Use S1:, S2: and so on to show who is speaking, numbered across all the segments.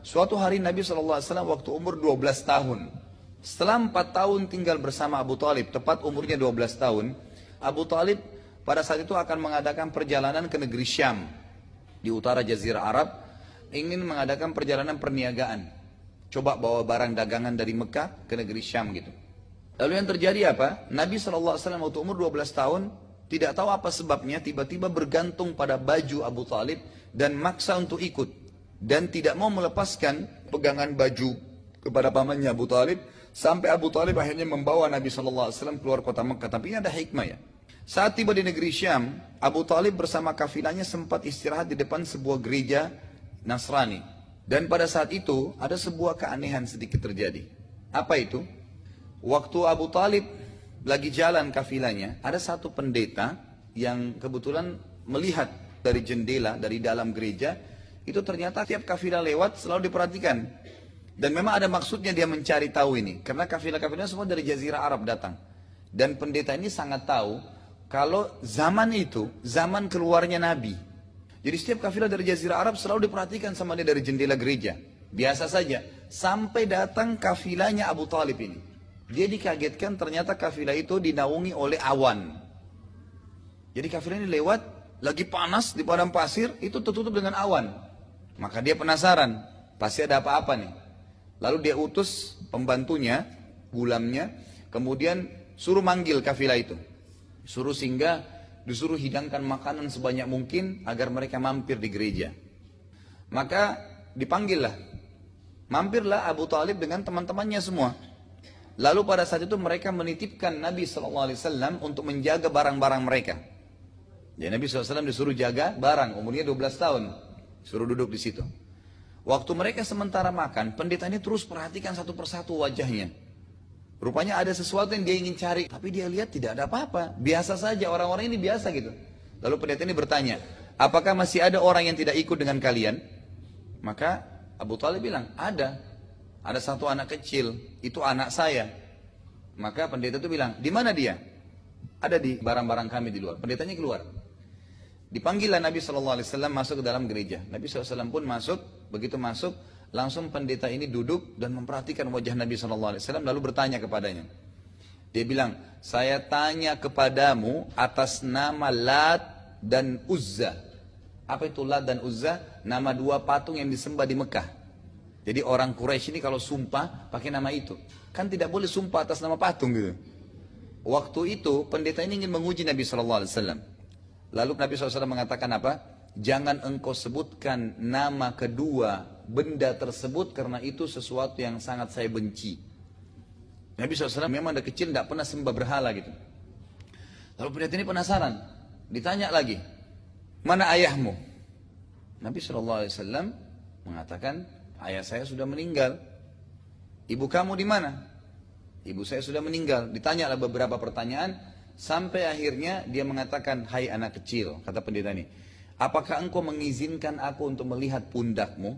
S1: Suatu hari Nabi SAW waktu umur 12 tahun. Setelah 4 tahun tinggal bersama Abu Talib, tepat umurnya 12 tahun, Abu Talib pada saat itu akan mengadakan perjalanan ke negeri Syam di utara Jazirah Arab, ingin mengadakan perjalanan perniagaan. Coba bawa barang dagangan dari Mekah ke negeri Syam gitu. Lalu yang terjadi apa? Nabi SAW waktu umur 12 tahun, tidak tahu apa sebabnya, tiba-tiba bergantung pada baju Abu Talib dan maksa untuk ikut. Dan tidak mau melepaskan pegangan baju kepada pamannya Abu Talib, sampai Abu Talib akhirnya membawa Nabi SAW keluar kota Mekah. Tapi ini ada hikmah ya. Saat tiba di negeri Syam, Abu Talib bersama kafilahnya sempat istirahat di depan sebuah gereja Nasrani. Dan pada saat itu ada sebuah keanehan sedikit terjadi. Apa itu? Waktu Abu Talib lagi jalan kafilahnya, ada satu pendeta yang kebetulan melihat dari jendela, dari dalam gereja, itu ternyata tiap kafilah lewat selalu diperhatikan. Dan memang ada maksudnya dia mencari tahu ini. Karena kafilah-kafilah semua dari Jazirah Arab datang. Dan pendeta ini sangat tahu kalau zaman itu, zaman keluarnya Nabi. Jadi setiap kafilah dari Jazirah Arab selalu diperhatikan sama dia dari jendela gereja. Biasa saja. Sampai datang kafilahnya Abu Talib ini. Dia dikagetkan ternyata kafilah itu dinaungi oleh awan. Jadi kafilah ini lewat, lagi panas di padang pasir, itu tertutup dengan awan. Maka dia penasaran, pasti ada apa-apa nih. Lalu dia utus pembantunya, gulamnya, kemudian suruh manggil kafilah itu. Suruh singgah, disuruh hidangkan makanan sebanyak mungkin agar mereka mampir di gereja. Maka dipanggillah. Mampirlah Abu Talib dengan teman-temannya semua. Lalu pada saat itu mereka menitipkan Nabi SAW untuk menjaga barang-barang mereka. Jadi Nabi SAW disuruh jaga barang, umurnya 12 tahun. Suruh duduk di situ. Waktu mereka sementara makan, pendeta ini terus perhatikan satu persatu wajahnya. Rupanya ada sesuatu yang dia ingin cari, tapi dia lihat tidak ada apa-apa. Biasa saja, orang-orang ini biasa gitu. Lalu pendeta ini bertanya, apakah masih ada orang yang tidak ikut dengan kalian? Maka Abu Talib bilang, ada. Ada satu anak kecil, itu anak saya. Maka pendeta itu bilang, di mana dia? Ada di barang-barang kami di luar. Pendetanya keluar. Dipanggillah Nabi SAW masuk ke dalam gereja. Nabi SAW pun masuk, begitu masuk, langsung pendeta ini duduk dan memperhatikan wajah Nabi SAW, lalu bertanya kepadanya. Dia bilang, saya tanya kepadamu atas nama Lat dan Uzza. Apa itu Lat dan Uzza? Nama dua patung yang disembah di Mekah. Jadi orang Quraisy ini kalau sumpah pakai nama itu. Kan tidak boleh sumpah atas nama patung gitu. Waktu itu pendeta ini ingin menguji Nabi SAW. Lalu Nabi SAW mengatakan apa? Jangan engkau sebutkan nama kedua benda tersebut karena itu sesuatu yang sangat saya benci. Nabi SAW memang dari kecil tidak pernah sembah berhala gitu. Lalu pendeta ini penasaran. Ditanya lagi, mana ayahmu? Nabi SAW mengatakan, ayah saya sudah meninggal. Ibu kamu di mana? Ibu saya sudah meninggal. Ditanyalah beberapa pertanyaan. Sampai akhirnya dia mengatakan, hai anak kecil, kata pendeta ini, apakah engkau mengizinkan aku untuk melihat pundakmu?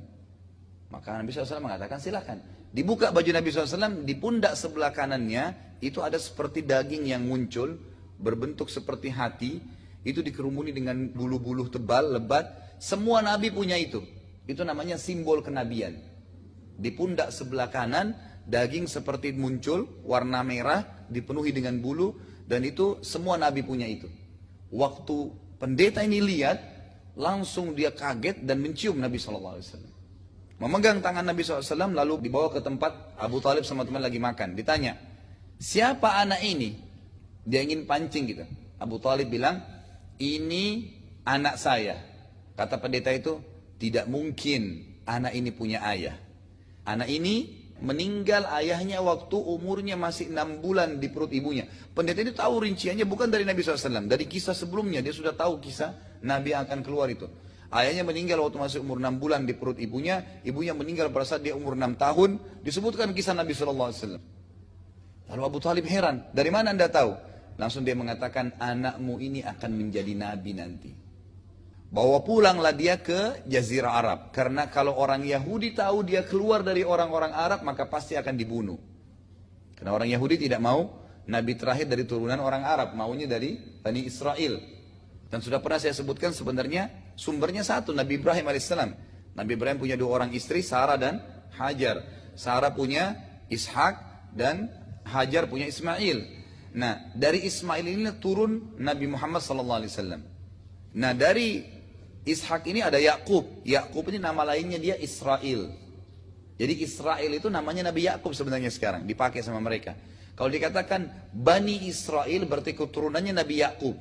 S1: Maka Nabi SAW mengatakan, silakan. Dibuka baju Nabi SAW, di pundak sebelah kanannya, itu ada seperti daging yang muncul, berbentuk seperti hati, itu dikerumuni dengan bulu-bulu tebal, lebat. Semua Nabi punya itu. Itu namanya simbol kenabian. Di pundak sebelah kanan, daging seperti muncul, warna merah, dipenuhi dengan bulu, dan itu semua Nabi punya itu. Waktu pendeta ini lihat, langsung dia kaget dan mencium Nabi SAW. Memegang tangan Nabi SAW lalu dibawa ke tempat Abu Talib sama teman lagi makan. Ditanya, siapa anak ini? Dia ingin pancing gitu. Abu Talib bilang, ini anak saya. Kata pendeta itu, tidak mungkin anak ini punya ayah. Anak ini meninggal ayahnya waktu umurnya masih 6 bulan di perut ibunya. Pendeta itu tahu rinciannya bukan dari Nabi SAW. Dari kisah sebelumnya dia sudah tahu kisah Nabi yang akan keluar itu. Ayahnya meninggal waktu masih umur 6 bulan di perut ibunya. Ibunya meninggal pada saat dia umur 6 tahun. Disebutkan kisah Nabi SAW. Lalu Abu Talib heran. Dari mana anda tahu? Langsung dia mengatakan, anakmu ini akan menjadi Nabi nanti. Bawa pulanglah dia ke Jazirah Arab. Karena kalau orang Yahudi tahu dia keluar dari orang-orang Arab, maka pasti akan dibunuh. Karena orang Yahudi tidak mau Nabi terakhir dari turunan orang Arab, maunya dari Bani Israel. Dan sudah pernah saya sebutkan sebenarnya sumbernya satu, Nabi Ibrahim alaihissalam. Nabi Ibrahim punya 2 orang istri, Sarah dan Hajar. Sarah punya Ishak dan Hajar punya Ismail. Nah, dari Ismail ini turun Nabi Muhammad SAW. Nah, dari Ishak ini ada Yakub. Yakub ini nama lainnya dia Israel. Jadi Israel itu namanya Nabi Yakub sebenarnya sekarang, dipakai sama mereka. Kalau dikatakan Bani Israel berarti keturunannya Nabi Yakub.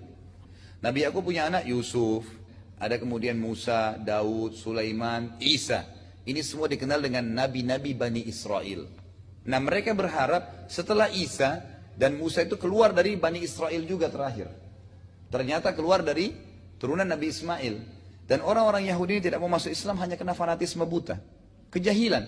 S1: Nabi Yakub punya anak Yusuf, ada kemudian Musa, Daud, Sulaiman, Isa. Ini semua dikenal dengan nabi-nabi Bani Israel. Nah, mereka berharap setelah Isa dan Musa itu keluar dari Bani Israel juga terakhir. Ternyata keluar dari turunan Nabi Ismail. Dan orang-orang Yahudi ini tidak mau masuk Islam hanya karena fanatisme buta, kejahilan.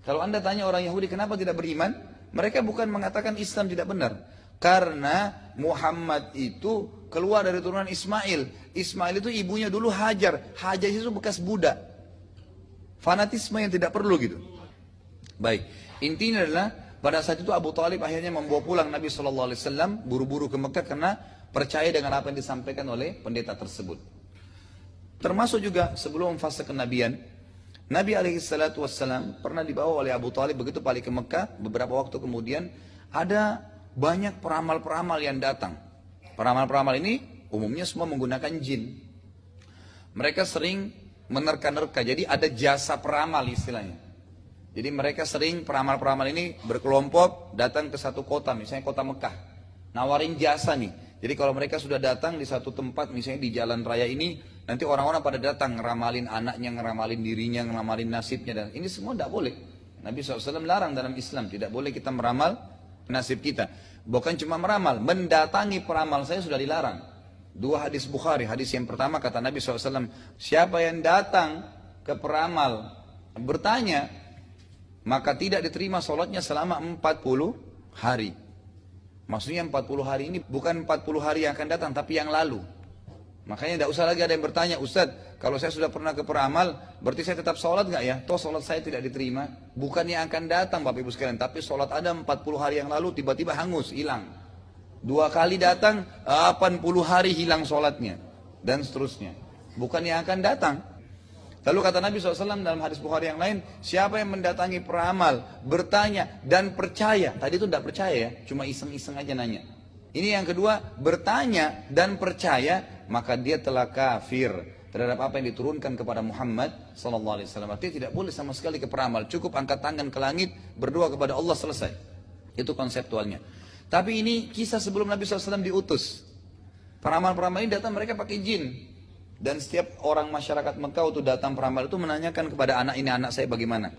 S1: Kalau anda tanya orang Yahudi kenapa tidak beriman, mereka bukan mengatakan Islam tidak benar. Karena Muhammad itu keluar dari turunan Ismail. Ismail itu ibunya dulu Hajar. Hajar itu bekas budak. Fanatisme yang tidak perlu gitu. Baik, intinya adalah pada saat itu Abu Talib akhirnya membawa pulang Nabi SAW buru-buru ke Mekah karena percaya dengan apa yang disampaikan oleh pendeta tersebut. Termasuk juga sebelum fase kenabian, Nabi SAW pernah dibawa oleh Abu Talib begitu balik ke Mekah. Beberapa waktu kemudian ada banyak peramal-peramal yang datang. Peramal-peramal ini umumnya semua menggunakan jin. Mereka sering menerka-nerka, jadi ada jasa peramal istilahnya. Jadi mereka sering, peramal-peramal ini berkelompok datang ke satu kota, misalnya kota Mekah, nawarin jasa nih. Jadi kalau mereka sudah datang di satu tempat, misalnya di jalan raya ini, nanti orang-orang pada datang ngeramalin anaknya, ngeramalin dirinya, ngeramalin nasibnya, dan ini semua tidak boleh. Nabi SAW larang dalam Islam, tidak boleh kita meramal nasib kita. Bukan cuma meramal, mendatangi peramal saya sudah dilarang. 2 hadis Bukhari, hadis yang pertama kata Nabi SAW, siapa yang datang ke peramal bertanya, maka tidak diterima sholatnya selama 40 hari. Maksudnya 40 hari ini bukan 40 hari yang akan datang, tapi yang lalu. Makanya tidak usah lagi ada yang bertanya, Ustadz, kalau saya sudah pernah ke peramal, berarti saya tetap sholat nggak ya? Toh sholat saya tidak diterima. Bukan yang akan datang Bapak Ibu sekalian, tapi sholat ada 40 hari yang lalu tiba-tiba hangus, hilang. 2 kali datang, 80 hari hilang sholatnya. Dan seterusnya. Bukan yang akan datang. Lalu kata Nabi SAW dalam hadis Bukhari yang lain, siapa yang mendatangi peramal, bertanya dan percaya. Tadi itu tidak percaya ya, cuma iseng-iseng aja nanya. Ini yang kedua, bertanya dan percaya, maka dia telah kafir terhadap apa yang diturunkan kepada Muhammad SAW. Artinya tidak boleh sama sekali ke peramal, cukup angkat tangan ke langit, berdoa kepada Allah, selesai. Itu konseptualnya. Tapi ini kisah sebelum Nabi SAW diutus. Peramal-peramal ini datang mereka pakai jin. Dan setiap orang masyarakat Mekah waktu datang peramal itu menanyakan kepada anak ini, anak saya bagaimana.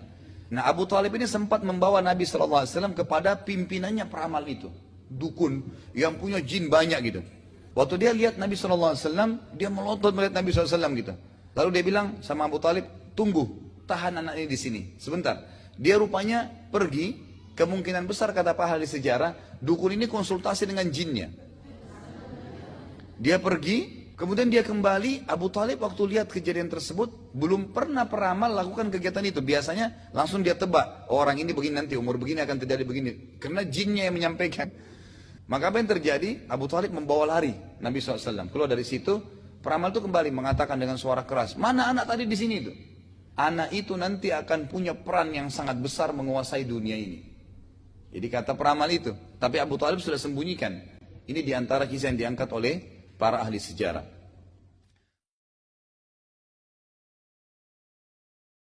S1: Nah, Abu Talib ini sempat membawa Nabi SAW kepada pimpinannya peramal itu. Dukun yang punya jin banyak gitu. Waktu dia lihat Nabi SAW, dia melotot melihat Nabi SAW gitu. Lalu dia bilang sama Abu Talib, tunggu, tahan anak ini di sini, sebentar. Dia rupanya pergi, kemungkinan besar kata pak ahli sejarah, dukun ini konsultasi dengan jinnya. Dia pergi, kemudian dia kembali. Abu Talib waktu lihat kejadian tersebut, belum pernah peramal lakukan kegiatan itu. Biasanya langsung dia tebak, orang ini begini nanti, umur begini akan terjadi begini. Karena jinnya yang menyampaikan. Maka apa yang terjadi? Abu Talib membawa lari Nabi SAW. Keluar dari situ, peramal itu kembali mengatakan dengan suara keras, mana anak tadi di sini itu? Anak itu nanti akan punya peran yang sangat besar menguasai dunia ini. Jadi kata peramal itu. Tapi Abu Talib sudah sembunyikan. Ini diantara kisah yang diangkat oleh para ahli sejarah.